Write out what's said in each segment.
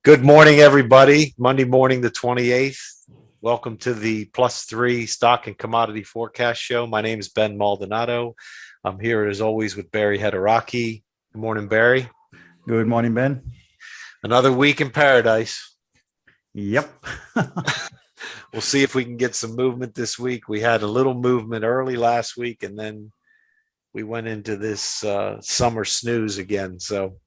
Good morning, everybody. Monday morning, the 28th. Welcome to the Plus3 Stock and Commodity Forecast Show. My name is Ben Maldonado. I'm here, as always, with Barry Hedaraki. Good morning, Barry. Good morning, Ben. Another week in paradise. Yep. We'll see if we can get some movement this week. We had a little movement early last week, and then we went into this summer snooze again. So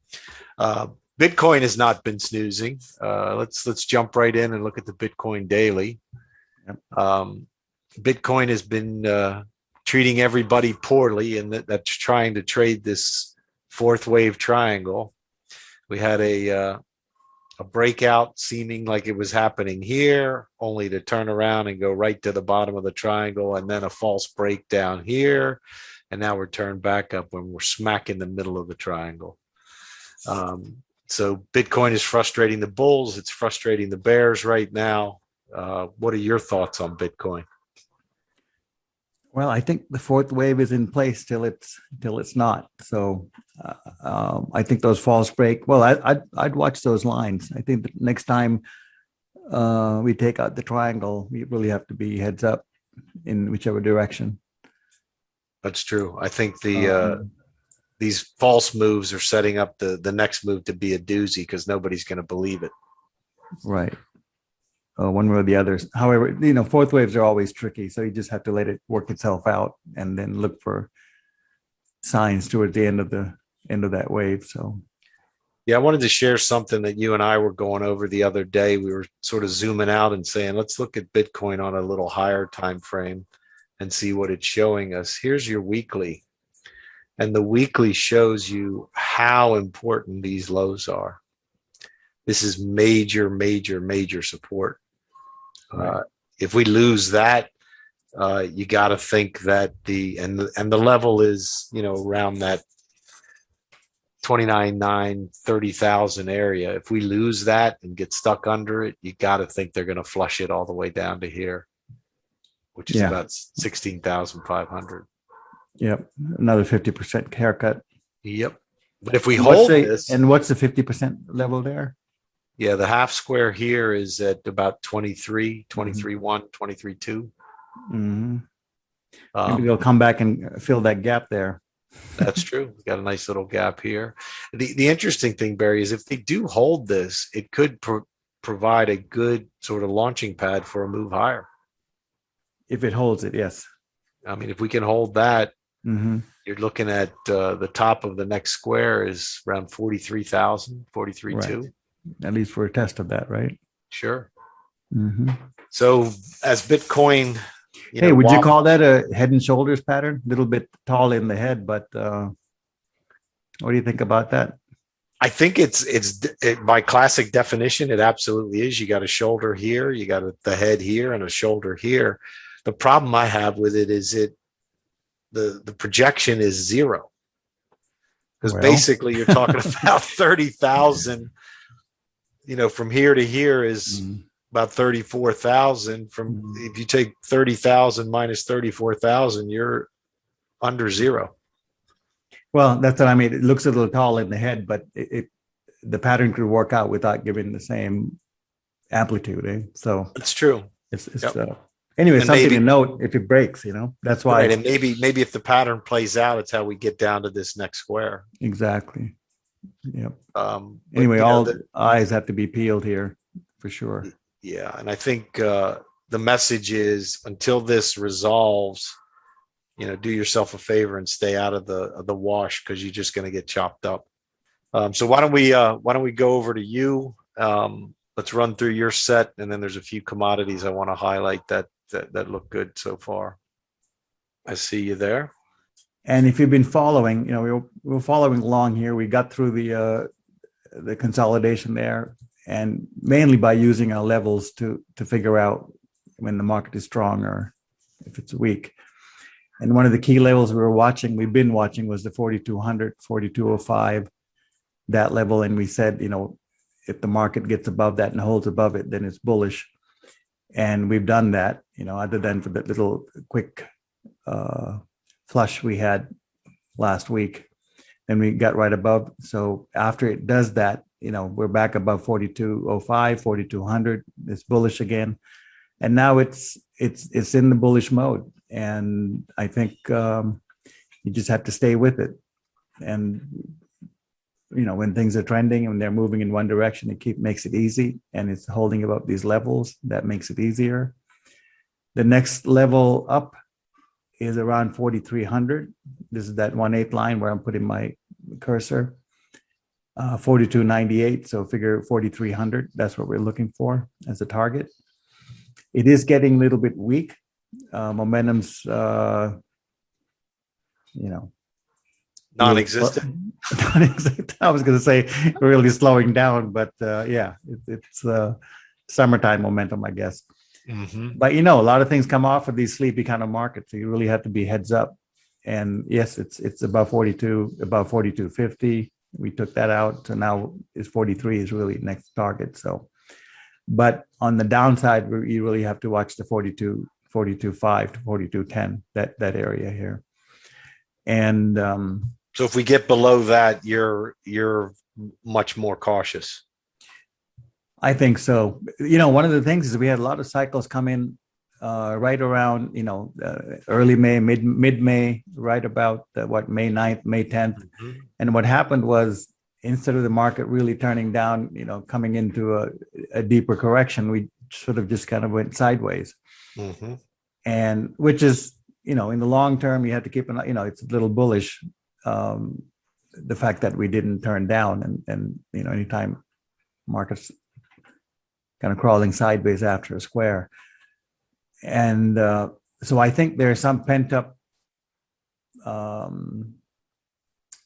Bitcoin has not been snoozing. Let's jump right in and look at the Bitcoin daily. Yep. Bitcoin has been treating everybody poorly, and that's trying to trade this fourth wave triangle. We had a breakout seeming like it was happening here, only to turn around and go right to the bottom of the triangle, and then a false breakdown here, and now we're turned back up when we're smack in the middle of the triangle. So Bitcoin is frustrating the bulls. It's frustrating the bears right now. What are your thoughts on Bitcoin? Well, I think the fourth wave is in place till it's not. So I think those false break. Well, I'd watch those lines. I think the next time we take out the triangle, we really have to be heads up in whichever direction. That's true. I think these false moves are setting up the next move to be a doozy because nobody's going to believe it. Right. One way or the other. However, fourth waves are always tricky. So you just have to let it work itself out and then look for signs towards the end of that wave. So, yeah, I wanted to share something that you and I were going over the other day. We were sort of zooming out and saying, let's look at Bitcoin on a little higher time frame and see what it's showing us. Here's your weekly. And the weekly shows you how important these lows are. This is major, major, major support. right. If we lose that, you got to think that the level is, around that 29,900, 30,000 area. If we lose that and get stuck under it, you got to think they're going to flush it all the way down to here, which is about 16,500. Yep. Another 50% haircut. Yep. But if we hold this. And what's the 50% level there? Yeah, the half square here is at about 23, 23.1, 23.2. Mm-hmm. Maybe they'll come back and fill that gap there. That's true. We got a nice little gap here. The interesting thing, Barry, is if they do hold this, it could provide a good sort of launching pad for a move higher. If it holds it, yes. I mean, if we can hold that, mm-hmm. You're looking at the top of the next square is around 43,000, 43.2. Right. At least for a test of that, right? Sure. Mm-hmm. So as Bitcoin, would you call that a head and shoulders pattern? A little bit tall in the head, but what do you think about that? I think it's by classic definition, it absolutely is. You got a shoulder here, you got the head here, and a shoulder here. The problem I have with it is the projection is zero. Because basically you're talking about 30,000, from here to here is about 34,000. If you take 30,000 minus 34,000, you're under zero. Well, that's what I mean. It looks a little tall in the head, but the pattern could work out without giving the same amplitude. Eh? So it's true. It's anyway, and something to note if it breaks. That's why. Right, and maybe if the pattern plays out, it's how we get down to this next square. Exactly. Yep. Anyway, all eyes have to be peeled here for sure. Yeah, and I think the message is until this resolves, do yourself a favor and stay out of the wash because you're just going to get chopped up. So why don't we go over to you? Let's run through your set, and then there's a few commodities I want to highlight that look good so far. I see you there. And if you've been following, we were following along here. We got through the consolidation there, and mainly by using our levels to figure out when the market is strong or if it's weak. And one of the key levels we've been watching was the 4,200, 4,205, that level. And we said, if the market gets above that and holds above it, then it's bullish. And we've done that, other than for that little quick flush we had last week. Then we got right above. So after it does that, we're back above 4205, 4200. It's bullish again, and now it's in the bullish mode. And I think you just have to stay with it. And when things are trending and they're moving in one direction, it makes it easy, and it's holding above these levels. That makes it easier. The next level up is around 4,300. This is that 1/8 line where I'm putting my cursor. 4298, so figure 4,300. That's what we're looking for as a target. It is getting a little bit weak. Momentum's, Non-existent. I was going to say really slowing down, but yeah, it's summertime momentum, I guess. Mm-hmm. But a lot of things come off of these sleepy kind of markets, so you really have to be heads up. And yes, it's above 42, above 4250. We took that out, so now is 43 is really next target. So, but on the downside, you really have to watch the 42.5 to 42.10, that area here. And so if we get below that, you're much more cautious. I think so. One of the things is we had a lot of cycles come in right around, early May, mid-May, right about May 9th, May 10th. Mm-hmm. And what happened was, instead of the market really turning down, coming into a deeper correction, we sort of just kind of went sideways. Mm-hmm. And which is, in the long term, you have to keep an eye, it's a little bullish, the fact that we didn't turn down, and anytime markets kind of crawling sideways after a square. And so I think there's some pent up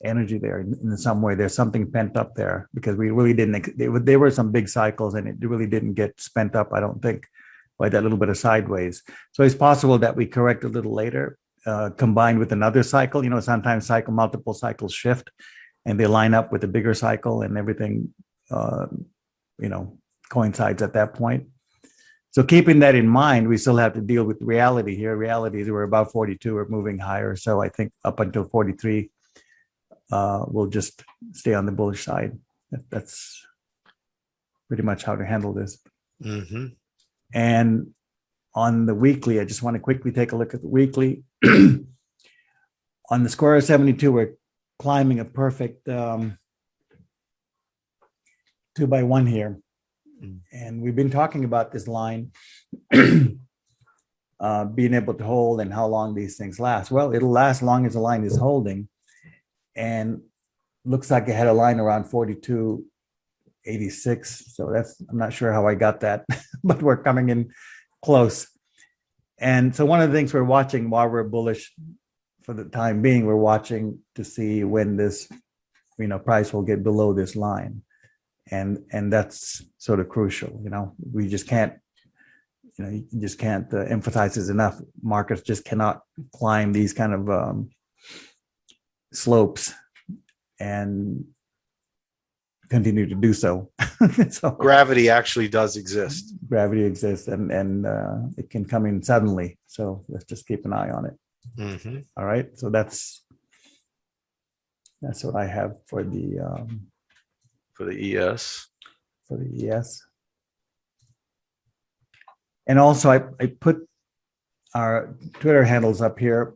energy there in some way. There's something pent up there, because we really didn't, there were some big cycles and it really didn't get spent up, I don't think, by that little bit of sideways. So it's possible that we correct a little later, combined with another cycle. Sometimes multiple cycles shift and they line up with a bigger cycle, and everything, coincides at that point. So keeping that in mind, we still have to deal with reality here. Reality is we're above 42, we're moving higher. So I think up until 43, we'll just stay on the bullish side. That's pretty much how to handle this. Mm-hmm. And on the weekly, I just want to quickly take a look at the weekly. On the square of 72, we're climbing a perfect 2x1 here. And we've been talking about this line being able to hold and how long these things last. Well, it'll last long as the line is holding, and looks like it had a line around 42.86. So I'm not sure how I got that, but we're coming in close. And so one of the things we're watching while we're bullish for the time being, we're watching to see when this, price will get below this line. And that's sort of crucial. We just can't, you just can't emphasize this enough. Markets just cannot climb these kind of slopes and continue to do so. So gravity actually does exist. Gravity exists, and it can come in suddenly. So let's just keep an eye on it. Mm-hmm. All right. So that's what I have for the ES. For the ES. And also I put our Twitter handles up here.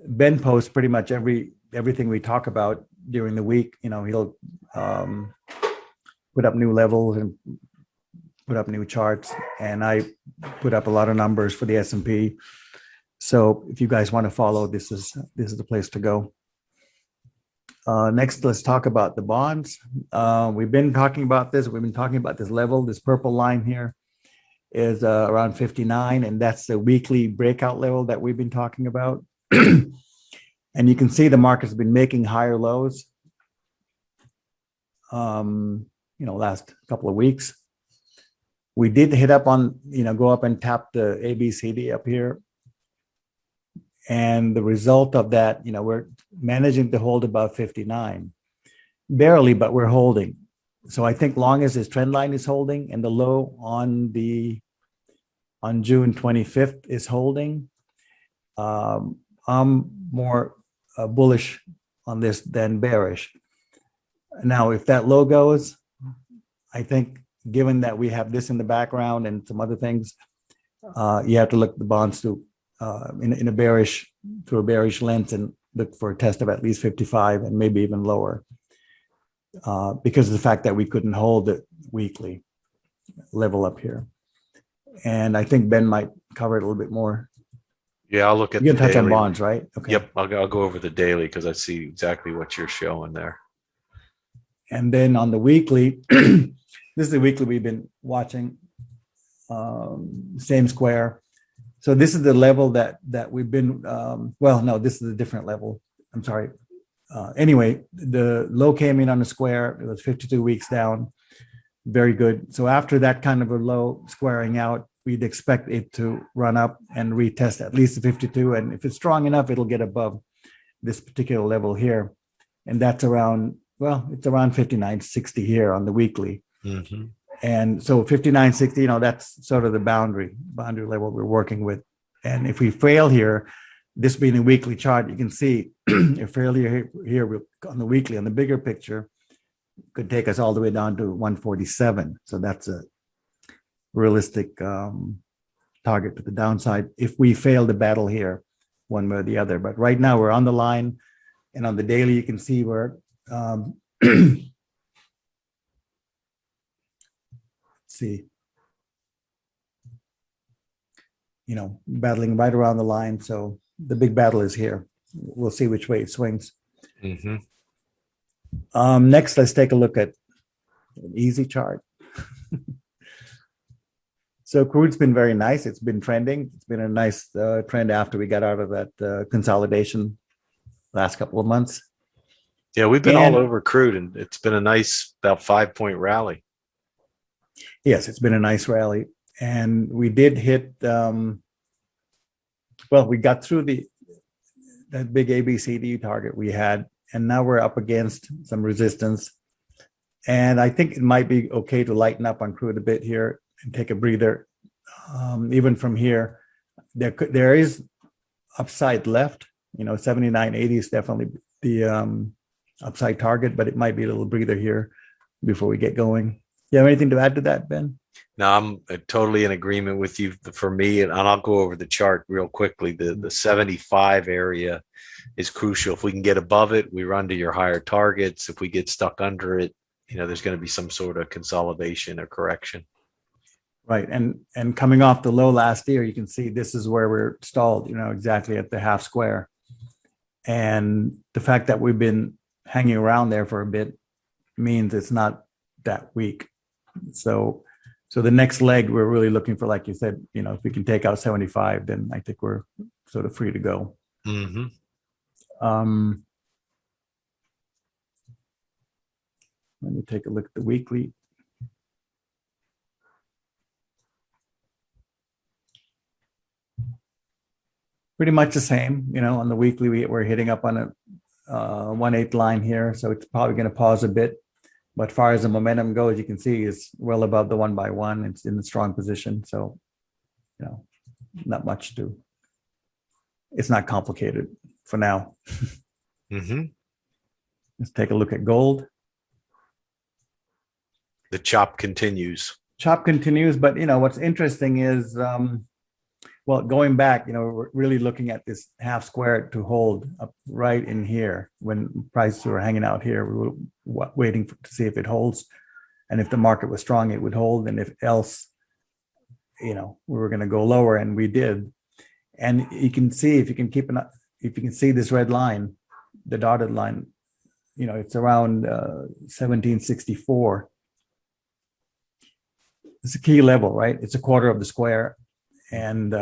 Ben posts pretty much everything we talk about during the week. He'll put up new levels and put up new charts, and I put up a lot of numbers for the S&P. So if you guys want to follow, this is the place to go. Next, let's talk about the bonds. We've been talking about this. We've been talking about this level. This purple line here is around 59, and that's the weekly breakout level that we've been talking about. And you can see the market's been making higher lows, last couple of weeks. We did hit up on, go up and tap the ABCD up here. And the result of that, we're managing to hold about 59, barely, but we're holding. So I think long as this trend line is holding and the low on June 25th is holding, I'm more bullish on this than bearish. Now, if that low goes, I think given that we have this in the background and some other things, you have to look at the bonds in a bearish through a bearish lens and look for a test of at least 55 and maybe even lower, because of the fact that we couldn't hold the weekly level up here. And I think Ben might cover it a little bit more. Yeah, I'll look at You the can touch on daily. bonds, right? Okay. Yep, I'll go over the daily because I see exactly what you're showing there. And then on the weekly, this is the weekly we've been watching, same square. So this is the level that we've been, well, no, this is a different level. I'm sorry. Anyway, the low came in on the square. It was 52 weeks down. Very good. So after that kind of a low squaring out, we'd expect it to run up and retest at least the 52. And if it's strong enough, it'll get above this particular level here. And that's around, well, it's around 59.60 here on the weekly. Mm-hmm. And so 59.60, that's sort of the boundary level we're working with. And if we fail here, this being a weekly chart, you can see a failure here on the weekly, on the bigger picture, could take us all the way down to 147. So that's a realistic target to the downside if we fail the battle here, one way or the other. But right now we're on the line, and on the daily, you can see we're see, battling right around the line. So the big battle is here. We'll see which way it swings. Mm-hmm. Next, let's take a look at an easy chart. So crude's been very nice. It's been trending. It's been a nice trend after we got out of that consolidation last couple of months. Yeah, we've been all over crude, and it's been a nice about 5-point rally. Yes, it's been a nice rally. And we did hit, we got through that big ABCD target we had, and now we're up against some resistance. And I think it might be okay to lighten up on crude a bit here and take a breather. Even from here, there is upside left. 79.80 is definitely the upside target, but it might be a little breather here before we get going. You have anything to add to that, Ben? No, I'm totally in agreement with you. For me, and I'll go over the chart real quickly. The 75 area is crucial. If we can get above it, we run to your higher targets. If we get stuck under it, there's going to be some sort of consolidation or correction. Right. And coming off the low last year, you can see this is where we're stalled, exactly at the half square. And the fact that we've been hanging around there for a bit means it's not that weak. So the next leg, we're really looking for, like you said, if we can take out 75, then I think we're sort of free to go. Mm-hmm. Let me take a look at the weekly. Pretty much the same, on the weekly, we're hitting up on a 1/8 line here. So it's probably going to pause a bit. But as far as the momentum goes, you can see it's well above the 1x1. It's in a strong position. So, not much to, it's not complicated for now. Mm-hmm. Let's take a look at gold. The chop continues. But what's interesting is, going back, we're really looking at this half square to hold up right in here. When prices were hanging out here, we were waiting to see if it holds, and if the market was strong, it would hold, and if else, we were going to go lower, and we did. And you can see, if you can see this red line, the dotted line, it's around 1764. It's a key level, right? It's a quarter of the square. And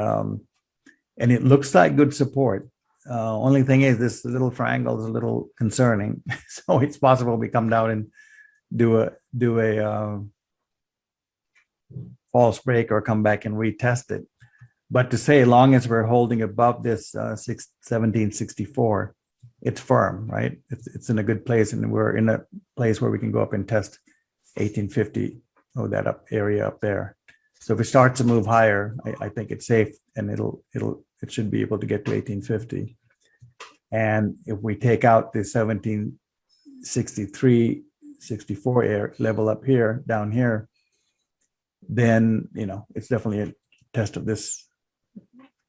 it looks like good support. Only thing is, this little triangle is a little concerning. So it's possible we come down and do a false break or come back and retest it. But to say, as long as we're holding above this 1764, it's firm, right? It's in a good place, and we're in a place where we can go up and test 1850 or that area up there. So if it starts to move higher, I think it's safe, and it should be able to get to 1850. And if we take out the 1763 64 level up here, down here, then, it's definitely a test of this,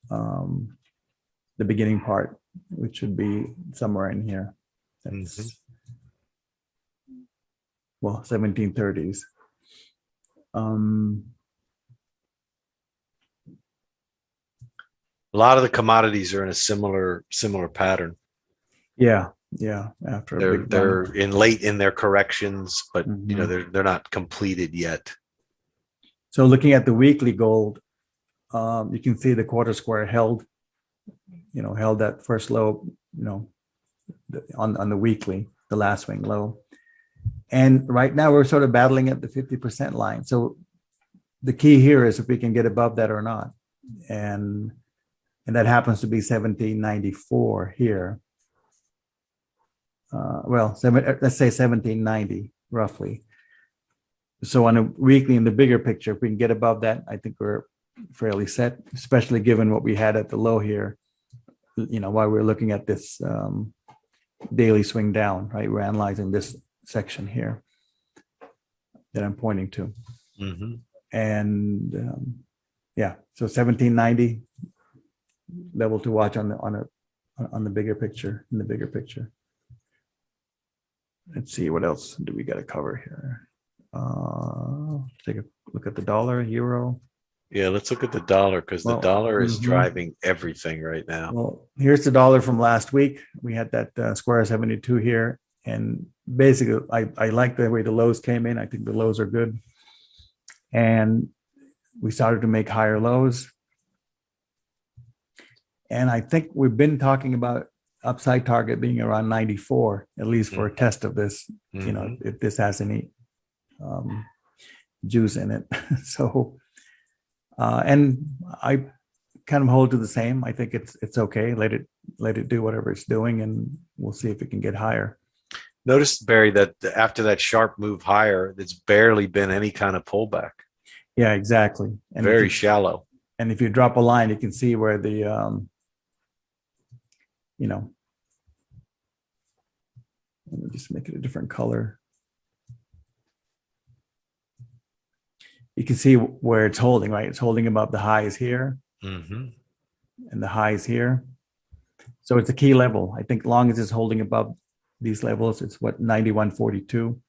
the beginning part, which should be somewhere in here. That's, well, 1730s. A lot of the commodities are in a similar pattern. Yeah. After They're in late in their corrections, but they're not completed yet. So looking at the weekly gold, you can see the quarter square held that first low, on the weekly, the last swing low. And right now we're sort of battling at the 50% line. So the key here is if we can get above that or not. And that happens to be 1794 here. Let's say 1790 roughly. So on a weekly, in the bigger picture, if we can get above that, I think we're fairly set, especially given what we had at the low here, while we're looking at this daily swing down, right? We're analyzing this section here that I'm pointing to. And so 1790 level to watch on the bigger picture, in the bigger picture. Let's see, what else do we got to cover here? Take a look at the dollar, euro. Yeah, let's look at the dollar, because the dollar is driving everything right now. Well, here's the dollar from last week. We had that square 72 here. And basically, I like the way the lows came in. I think the lows are good. And we started to make higher lows. And I think we've been talking about upside target being around 94, at least for a test of this, if this has any juice in it. So, and I kind of hold to the same. I think it's okay. Let it do whatever it's doing, and we'll see if it can get higher. Notice, Barry, that after that sharp move higher, it's barely been any kind of pullback. Yeah, exactly. And very shallow. And if you drop a line, you can see where the, let me just make it a different color. You can see where it's holding, right? It's holding above the highs here and the highs here. So it's a key level. I think long as it's holding above these levels, it's what, 91.42.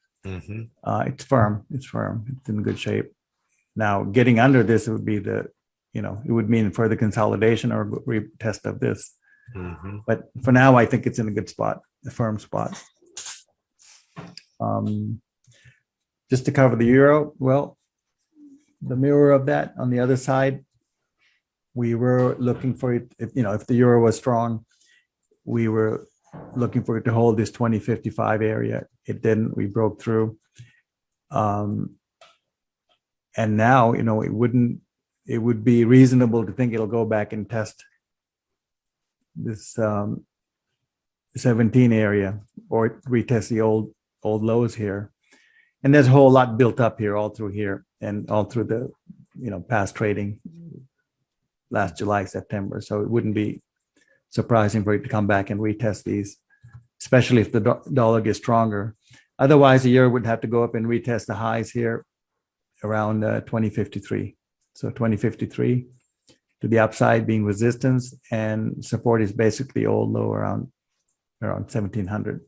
It's firm. It's in good shape. Now, getting under this, it would be it would mean further consolidation or retest of this. But for now, I think it's in a good spot, a firm spot. Just to cover the euro, well, the mirror of that on the other side, we were looking for it. If the euro was strong, we were looking for it to hold this 2055 area. It didn't. We broke through. And now, it would be reasonable to think it'll go back and test this 17 area or retest the old lows here. And there's a whole lot built up here, all through here and all through the, past trading last July, September. So it wouldn't be surprising for it to come back and retest these, especially if the dollar gets stronger. Otherwise, the euro would have to go up and retest the highs here around 2053. So 2053 to the upside being resistance, and support is basically old low around 1700.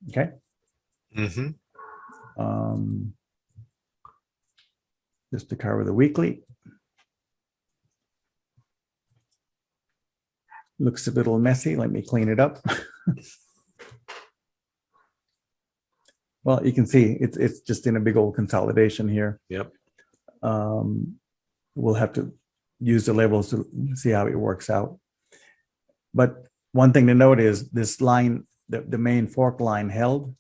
Okay. Just to cover the weekly. Looks a little messy. Let me clean it up. Well, you can see it's just in a big old consolidation here. Yep. We'll have to use the levels to see how it works out. But one thing to note is this line, the main fork line held,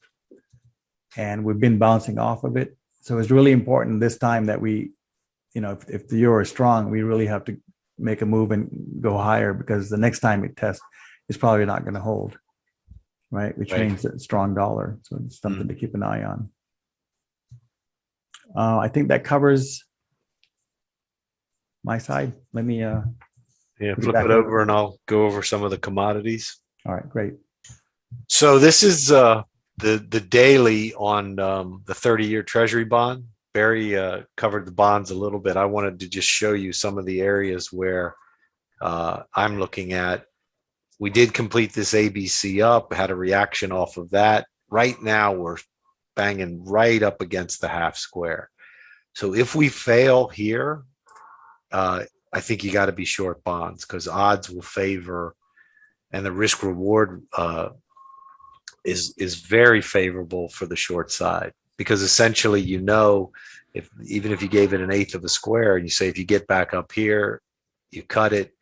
and we've been bouncing off of it. So it's really important this time that we, if the euro is strong, we really have to make a move and go higher, because the next time it tests, it's probably not going to hold, right? Which means a strong dollar. So it's something to keep an eye on. I think that covers my side. Let me flip it over and I'll go over some of the commodities. All right, great. So this is the daily on the 30-year Treasury bond. Barry covered the bonds a little bit. I wanted to just show you some of the areas where I'm looking at. We did complete this ABC up, had a reaction off of that. Right now, we're banging right up against the half square. So if we fail here, I think you got to be short bonds because odds will favor, and the risk reward is very favorable for the short side, because essentially, if even if you gave it an eighth of a square and you say if you get back up here, you cut it,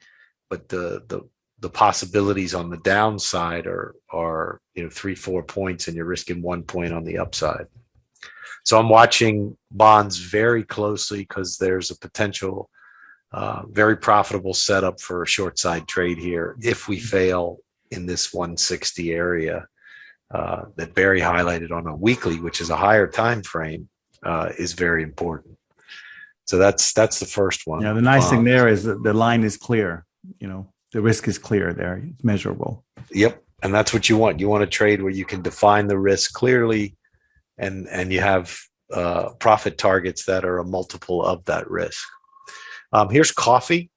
but the possibilities on the downside are 3-4 points, and you're risking 1 point on the upside. So I'm watching bonds very closely because there's a potential very profitable setup for a short side trade here if we fail in this 160 area that Barry highlighted on a weekly, which is a higher time frame, is very important. So that's the first one. Yeah, the nice thing there is that the line is clear. The risk is clear there. It's measurable. Yep. And that's what you want. You want a trade where you can define the risk clearly and you have profit targets that are a multiple of that risk. Here's coffee.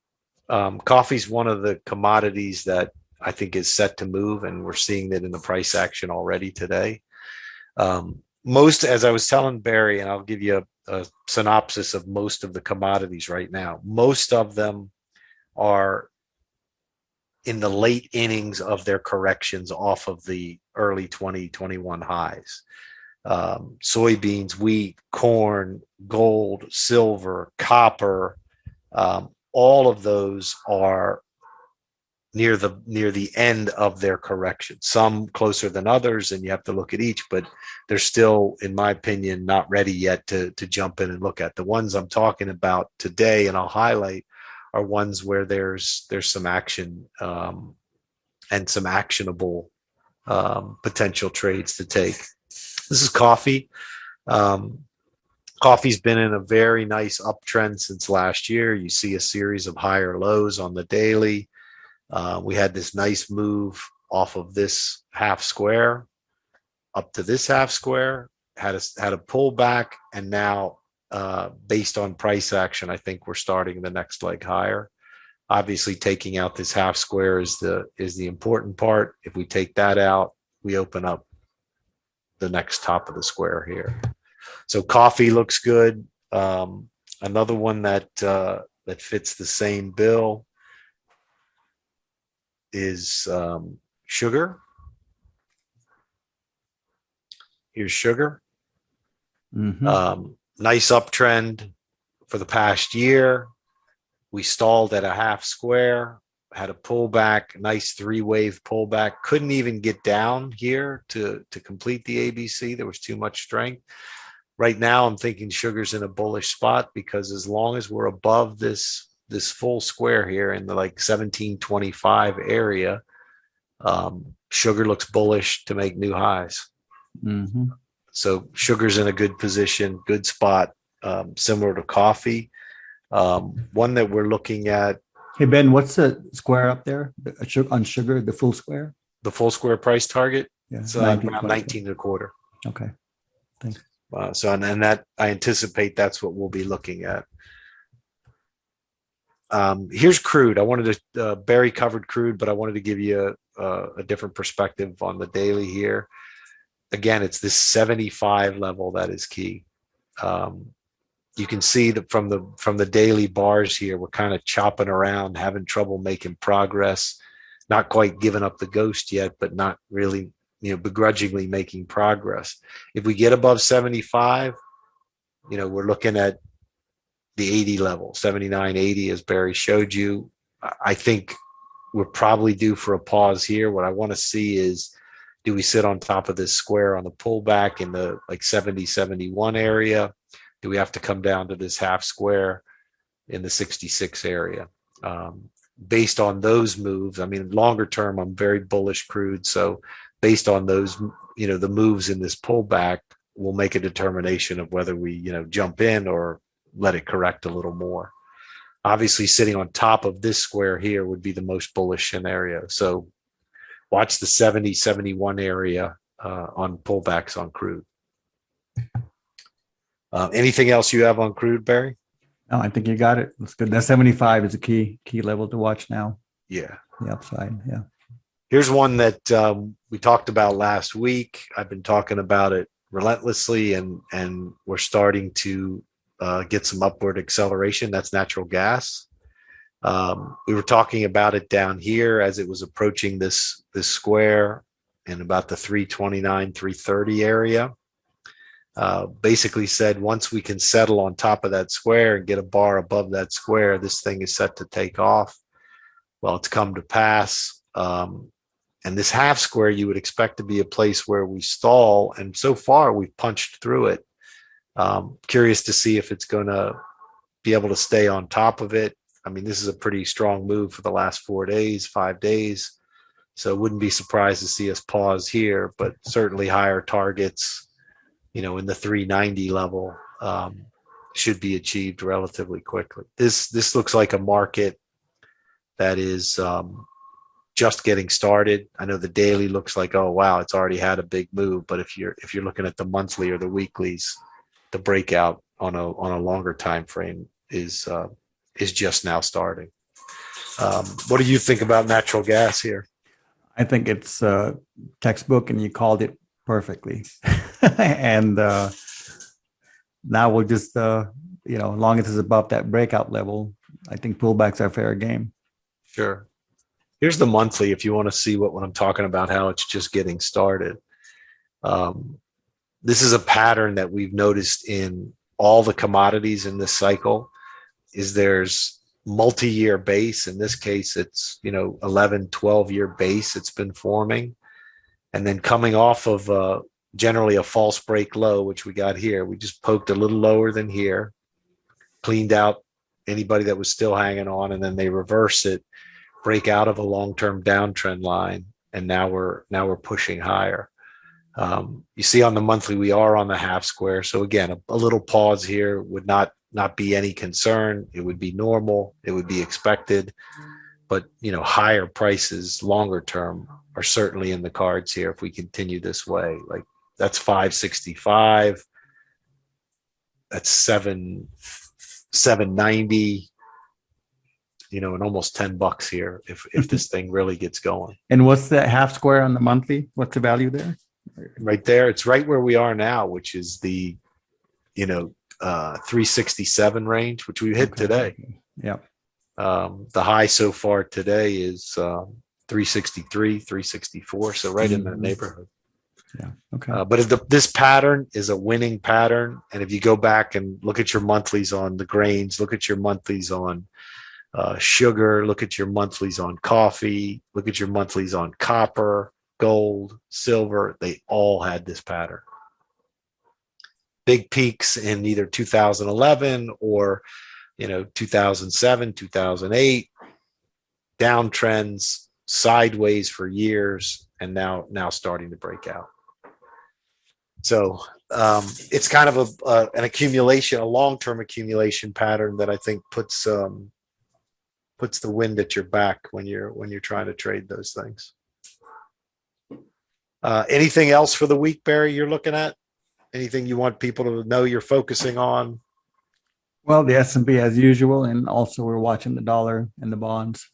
Coffee's one of the commodities that I think is set to move, and we're seeing that in the price action already today. As I was telling Barry, and I'll give you a synopsis of most of the commodities right now, most of them are in the late innings of their corrections off of the early 2021 highs. Soybeans, wheat, corn, gold, silver, copper, all of those are near the end of their correction. Some closer than others, and you have to look at each, but they're still, in my opinion, not ready yet to jump in and look at. The ones I'm talking about today, and I'll highlight, are ones where there's some action and some actionable potential trades to take. This is coffee. Coffee's been in a very nice uptrend since last year. You see a series of higher lows on the daily. We had this nice move off of this half square up to this half square, had a pullback, and now based on price action, I think we're starting the next leg higher. Obviously, taking out this half square is the important part. If we take that out, we open up the next top of the square here. So coffee looks good. Another one that fits the same bill is sugar. Here's sugar. Mm-hmm. Nice uptrend for the past year. We stalled at a half square, had a pullback, nice 3-wave pullback. Couldn't even get down here to complete the ABC. There was too much strength. Right now, I'm thinking sugar's in a bullish spot because as long as we're above this full square here in the 1725 area, sugar looks bullish to make new highs. Mm-hmm. So sugar's in a good position, good spot, similar to coffee. One that we're looking at. Hey, Ben, what's the square up there on sugar, the full square? The full square price target? Yeah, it's around 19 and a quarter. Okay, thanks. And that I anticipate that's what we'll be looking at. Here's crude. I wanted to Barry covered crude, but I wanted to give you a different perspective on the daily here. Again, it's this 75 level that is key. You can see that from the daily bars here, we're kind of chopping around, having trouble making progress, not quite giving up the ghost yet, but not really, begrudgingly making progress. If we get above 75, we're looking at the 80 level, 79, 80, as Barry showed you. I think we're probably due for a pause here. What I want to see is, do we sit on top of this square on the pullback in the 70, 71 area? Do we have to come down to this half square in the 66 area? Based on those moves, longer term, I'm very bullish crude. So based on those, the moves in this pullback, we'll make a determination of whether we, jump in or let it correct a little more. Obviously, sitting on top of this square here would be the most bullish scenario. So watch the 70, 71 area on pullbacks on crude. Anything else you have on crude, Barry? No, I think you got it. That's good. That 75 is a key level to watch now. Yeah. The upside. Yeah. Here's one that we talked about last week. I've been talking about it relentlessly, and we're starting to get some upward acceleration. That's natural gas. We were talking about it down here as it was approaching this square in about the 329, 330 area. Basically said once we can settle on top of that square and get a bar above that square, this thing is set to take off. Well, it's come to pass. And this half square you would expect to be a place where we stall. And so far we've punched through it. Curious to see if it's going to be able to stay on top of it. I mean, this is a pretty strong move for the last 4 days, 5 days. So wouldn't be surprised to see us pause here, but certainly higher targets, in the 390 level should be achieved relatively quickly. This looks like a market that is just getting started. I know the daily looks like, oh wow, it's already had a big move, but if you're looking at the monthly or the weeklies, the breakout on a longer time frame is just now starting. What do you think about natural gas here? I think it's textbook, and you called it perfectly. And now we'll just, as long as it's above that breakout level, I think pullbacks are fair game. Sure. Here's the monthly if you want to see what I'm talking about, how it's just getting started. This is a pattern that we've noticed in all the commodities in this cycle. There's multi-year base. In this case, it's 11, 12-year base it's been forming, and then coming off of generally a false break low, which we got here. We just poked a little lower than here, cleaned out anybody that was still hanging on, and then they reverse it, break out of a long-term downtrend line, and now we're pushing higher. You see on the monthly we are on the half square, so again a little pause here would not be any concern. It would be normal, it would be expected, but higher prices longer term are certainly in the cards here if we continue this way. Like that's 565, that's 790, and almost $10 here if this thing really gets going. And what's that half square on the monthly? What's the value there? Right there, it's right where we are now, which is the 367 range, which we hit today. Yeah. The high so far today is 363, 364, so right in that neighborhood. Yeah. Okay. But if this pattern is a winning pattern, and if you go back and look at your monthlies on the grains, look at your monthlies on sugar, look at your monthlies on coffee, look at your monthlies on copper, gold, silver, they all had this pattern. Big peaks in either 2011 or 2007, 2008, downtrends sideways for years, and now starting to break out. So it's kind of an accumulation, a long-term accumulation pattern that I think puts the wind at your back when you're trying to trade those things. Anything else for the week, Barry, you're looking at? Anything you want people to know you're focusing on? Well, the S&P as usual, and also we're watching the dollar and the bonds.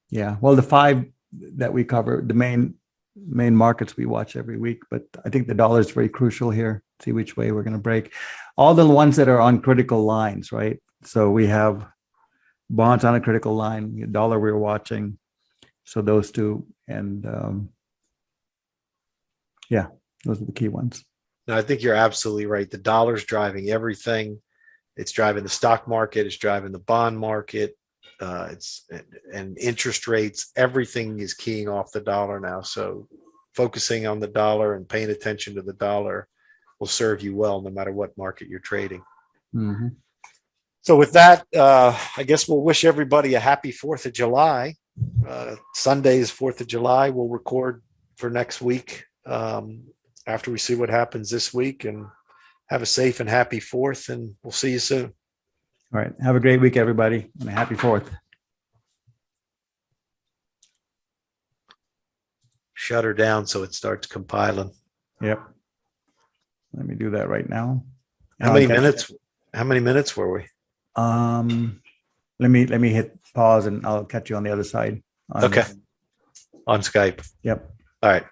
Yeah. Well, the 5 that we cover, the main markets we watch every week, but I think the dollar is very crucial here. See which way we're going to break. All the ones that are on critical lines, right? So we have bonds on a critical line, the dollar we're watching. So those two, and those are the key ones. No, I think you're absolutely right. The dollar's driving everything. It's driving the stock market. It's driving the bond market. And interest rates. Everything is keying off the dollar now. So focusing on the dollar and paying attention to the dollar will serve you well, no matter what market you're trading. Mm-hmm. So with that, I guess we'll wish everybody a happy 4th of July. Sunday is 4th of July. We'll record for next week after we see what happens this week, and have a safe and happy 4th, and we'll see you soon. All right. Have a great week, everybody, and a happy 4th. shut her down so it starts compiling. Yep. Let me do that right now. How many minutes? How many minutes were we? Let me hit pause and I'll catch you on the other side. Okay. On Skype. Yep. All right.